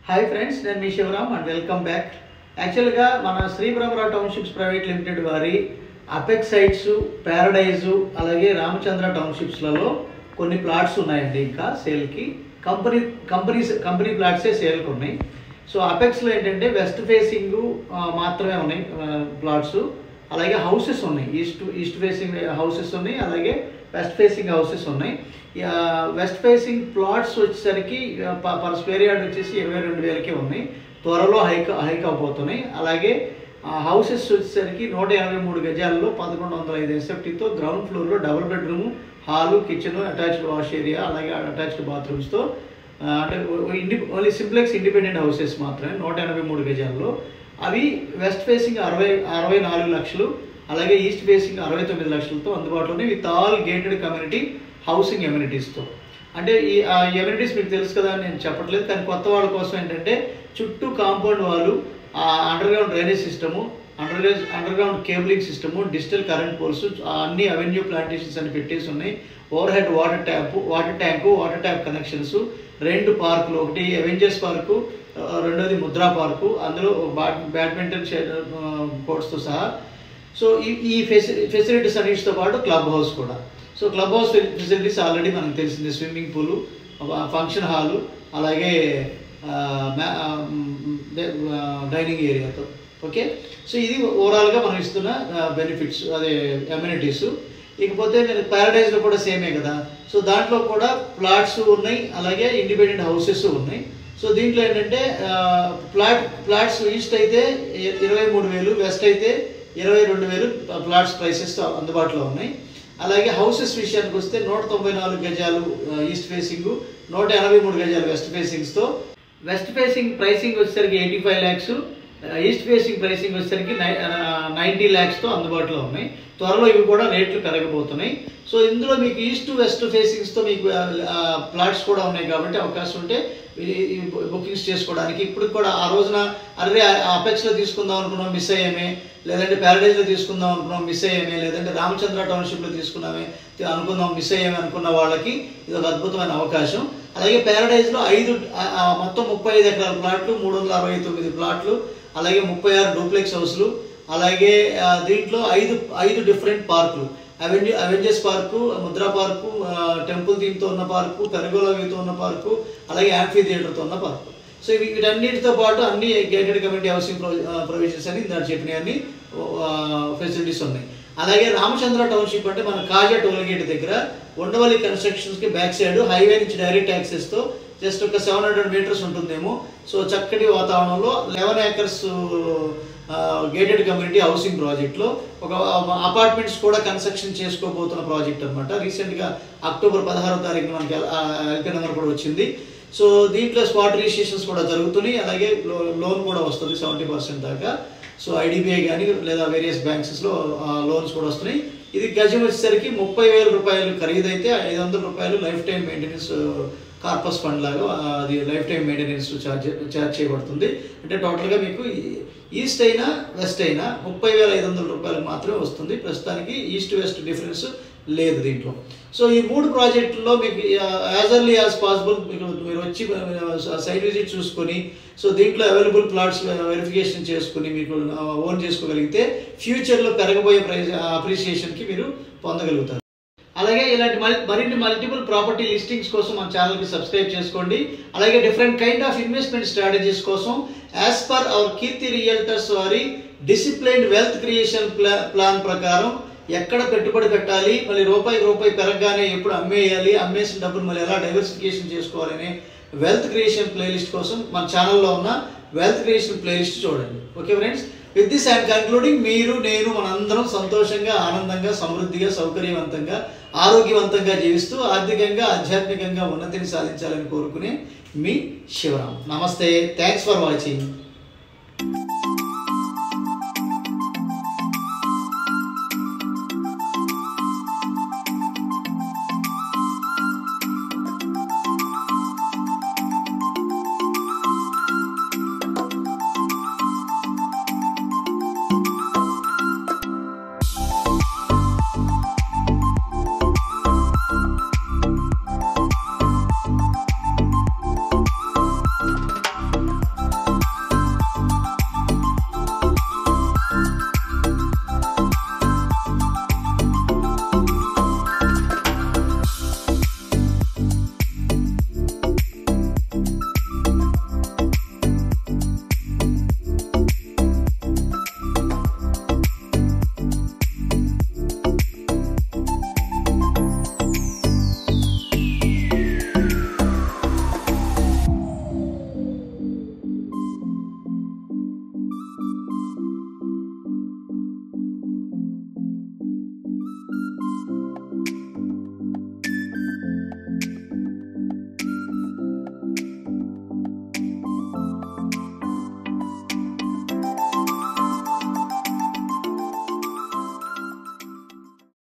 Hi friends, నేను మీ Shivaram and welcome back. యాక్చువల్గా మన Shri Brahmara townships private limited వారి అపెక్స్ సైట్స్, ప్యారడైజు, అలాగే రామచంద్ర టౌన్షిప్స్లలో కొన్ని ప్లాట్స్ ఉన్నాయండి. ఇంకా సేల్కి కంపెనీ ప్లాట్సే సేల్కి ఉన్నాయి. సో అపెక్స్లో ఏంటంటే వెస్ట్ ఫేసింగ్ మాత్రమే ఉన్నాయి ప్లాట్స్. అలాగే హౌసెస్ ఉన్నాయి, ఈస్ట్ ఫేసింగ్ హౌసెస్ ఉన్నాయి, అలాగే వెస్ట్ ఫేసింగ్ హౌసెస్ ఉన్నాయి. వెస్ట్ ఫేసింగ్ ప్లాట్స్ వచ్చేసరికి పర్ స్క్వేర్ యార్డ్ వచ్చేసి 22,000కే ఉన్నాయి. త్వరలో హైక్ అవబోతున్నాయి. అలాగే హౌసెస్ వచ్చేసరికి 183 గజాల్లో 1105 ఎస్ఎఫ్టీతో గ్రౌండ్ ఫ్లోర్లో double bedroom, hall, kitchen, attached wash area, అలాగే అటాచ్డ్ బాత్రూమ్స్తో అంటే ఓన్లీ సింప్లెక్స్ ఇండిపెండెంట్ హౌసెస్ మాత్రమే 183 గజాల్లో. అవి వెస్ట్ ఫేసింగ్ 64 లక్షలు, అలాగే ఈస్ట్ ఫేసింగ్ 69 లక్షలతో అందుబాటులోనే with all gated community housing ఎమ్యూనిటీస్తో. అంటే ఈ ఎమ్యూనిటీస్ మీకు తెలుసు కదా అని నేను చెప్పట్లేదు, కానీ కొత్త వాళ్ళ కోసం ఏంటంటే చుట్టూ కాంపౌండ్ వాళ్ళు, underground drainage system, underground cabling system, digital current poles, అన్ని అవెన్యూ ప్లాంటేషన్స్ అని పెట్టేసి ఉన్నాయి. Overhead water tank, water tap connections, 2 పార్కులు, ఒకటి అవెంజర్స్ పార్కు, రెండోది ముద్రా పార్కు, అందులో బ్యాడ్మింటన్ కోర్ట్స్తో సహా. సో ఈ ఫెసిలిటీస్ అన్నిటితో పాటు క్లబ్ హౌస్ కూడా. So club house facilities already మనకు తెలిసింది, స్విమ్మింగ్ పూలు, ఫంక్షన్ హాలు, అలాగే డైనింగ్ ఏరియాతో. ఓకే, సో ఇది ఓవరాల్గా మనం ఇస్తున్న బెనిఫిట్స్, అదే అమ్యూనిటీస్. ఇకపోతే నేను ప్యారడైజ్లో కూడా సేమే కదా. సో దాంట్లో కూడా ప్లాట్స్ ఉన్నాయి, అలాగే ఇండిపెండెంట్ హౌసెస్ ఉన్నాయి. సో దీంట్లో ఏంటంటే ప్లాట్స్ ఈస్ట్ అయితే 23,000, వెస్ట్ అయితే 22,000 ప్లాట్స్ ప్రైసెస్ అందుబాటులో ఉన్నాయి. అలాగే హౌసెస్ విషయానికి వస్తే 194 గజాలు ఈస్ట్ ఫేసింగ్, 183 గజాలు వెస్ట్ ఫేసింగ్స్తో. వెస్ట్ ఫేసింగ్ ప్రైసింగ్ వచ్చేసరికి 85 lakhs, ఈస్ట్ ఫేసింగ్ ప్రైసింగ్ వచ్చేసరికి 90 lakhsతో అందుబాటులో ఉన్నాయి. త్వరలో ఇవి కూడా రేట్లు పెరగబోతున్నాయి. సో ఇందులో మీకు ఈస్ట్ వెస్ట్ ఫేసింగ్స్తో మీకు ప్లాట్స్ కూడా ఉన్నాయి కాబట్టి అవకాశం ఉంటే బుకింగ్స్ చేసుకోవడానికి. ఇప్పుడు కూడా ఆ రోజున అపెక్స్లో తీసుకుందాం అనుకున్నాం, మిస్ అయ్యామే, లేదంటే ప్యారడైజ్లో తీసుకుందాం అనుకున్నాం, మిస్ అయ్యామే, లేదంటే రామచంద్ర టౌన్షిప్లో అనుకుందాం, మిస్ అయ్యామే అనుకున్న వాళ్ళకి ఇది ఒక అద్భుతమైన అవకాశం. అలాగే ప్యారడైజ్లో మొత్తం 35 ఎకరాల ప్లాట్లు, 369 ప్లాట్లు, అలాగే 36 డూప్లెక్స్ హౌస్లు, అలాగే దీంట్లో 5 డిఫరెంట్ పార్కులు, Avengers park, Mudra park, temple థీమ్తో ఉన్న పార్కు, పెరగోలా వ్యూతో ఉన్న పార్కు, అలాగే యాంఫీ థియేటర్తో ఉన్న పార్కు. సో వీటన్నిటితో పాటు అన్ని గేటెడ్ కమ్యూనిటీ హౌసింగ్ ప్రొవిజన్స్ అని దాన్ని చెప్పిన అన్ని ఫెసిలిటీస్ ఉన్నాయి. అలాగే రామచంద్ర టౌన్షిప్ అంటే మన కాజా టోల్గేట్ దగ్గర ఉండవల్లి కన్స్ట్రక్షన్స్కి బ్యాక్ సైడ్ హైవే నుంచి డైరెక్ట్ యాక్సెస్తో జస్ట్ ఒక 700 మీటర్స్ ఉంటుందేమో. సో చక్కటి వాతావరణంలో 11 acres గేటెడ్ కమ్యూనిటీ హౌసింగ్ ప్రాజెక్ట్లో ఒక అపార్ట్మెంట్స్ కూడా కన్స్ట్రక్షన్ చేసుకోబోతున్న ప్రాజెక్ట్ అనమాట. రీసెంట్గా అక్టోబర్ 16వ తారీఖున మనకి ఎల్పీ నెంబర్ కూడా వచ్చింది. సో దీంట్లో స్పాట్ రిజిస్ట్రేషన్స్ కూడా జరుగుతున్నాయి, అలాగే లోన్ కూడా వస్తుంది 70% దాకా. సో ఐడిబిఐ కానీ లేదా వేరియస్ బ్యాంక్స్లో లోన్స్ కూడా వస్తున్నాయి. ఇది గజం వచ్చేసరికి 30,000 రూపాయలు ఖరీదైతే 500 రూపాయలు life time maintenance corpus fund లాగా అది లైఫ్ టైం మెయింటెనెన్స్ ఛార్జ్ చేయబడుతుంది. అంటే టోటల్గా మీకు ఈస్ట్ అయినా వెస్ట్ అయినా 30,500 రూపాయలు మాత్రమే వస్తుంది. ప్రస్తుతానికి ఈస్ట్ వెస్ట్ డిఫరెన్స్ లేదు దీంట్లో. సో ఈ 3 ప్రాజెక్టుల్లో మీకు యాజ్ ఎర్లీ యాజ్ పాసిబుల్ మీరు వచ్చి సైట్ విజిట్ చూసుకొని, సో దీంట్లో అవైలబుల్ ప్లాట్స్ వెరిఫికేషన్ చేసుకుని మీకు ఓన్ చేసుకోగలిగితే ఫ్యూచర్లో పెరగబోయే అప్రిసియేషన్కి మీరు పొందగలుగుతారు. అలాగే ఇలాంటి మరిన్ని మల్టిపుల్ ప్రాపర్టీ లిస్టింగ్స్ కోసం మన ఛానల్కి సబ్స్క్రైబ్ చేసుకోండి. అలాగే different kind of investment strategies కోసం యాజ్ పర్ అవర్ కీర్తి రియల్టర్స్ వారి డిసిప్లైన్డ్ వెల్త్ క్రియేషన్ ప్లాన్ ప్రకారం ఎక్కడ పెట్టుబడి పెట్టాలి, మళ్ళీ రూపాయి పెరగగానే ఎప్పుడు అమ్మేయాలి, అమ్మేసిన డబ్బులు మళ్ళీ ఎలా డైవర్సిఫికేషన్ చేసుకోవాలనే వెల్త్ క్రియేషన్ ప్లేలిస్ట్ కోసం మన ఛానల్లో ఉన్న వెల్త్ క్రియేషన్ ప్లేలిస్ట్ చూడండి. Okay friends, with this I'm concluding. మీరు, నేను, మనందరం సంతోషంగా, ఆనందంగా, సమృద్ధిగా, సౌకర్యవంతంగా, ఆరోగ్యవంతంగా జీవిస్తూ ఆర్థికంగా, ఆధ్యాత్మికంగా ఉన్నతిని సాధించాలని కోరుకునే మీ శివరామ్. నమస్తే, థ్యాంక్స్ ఫర్ వాచింగ్.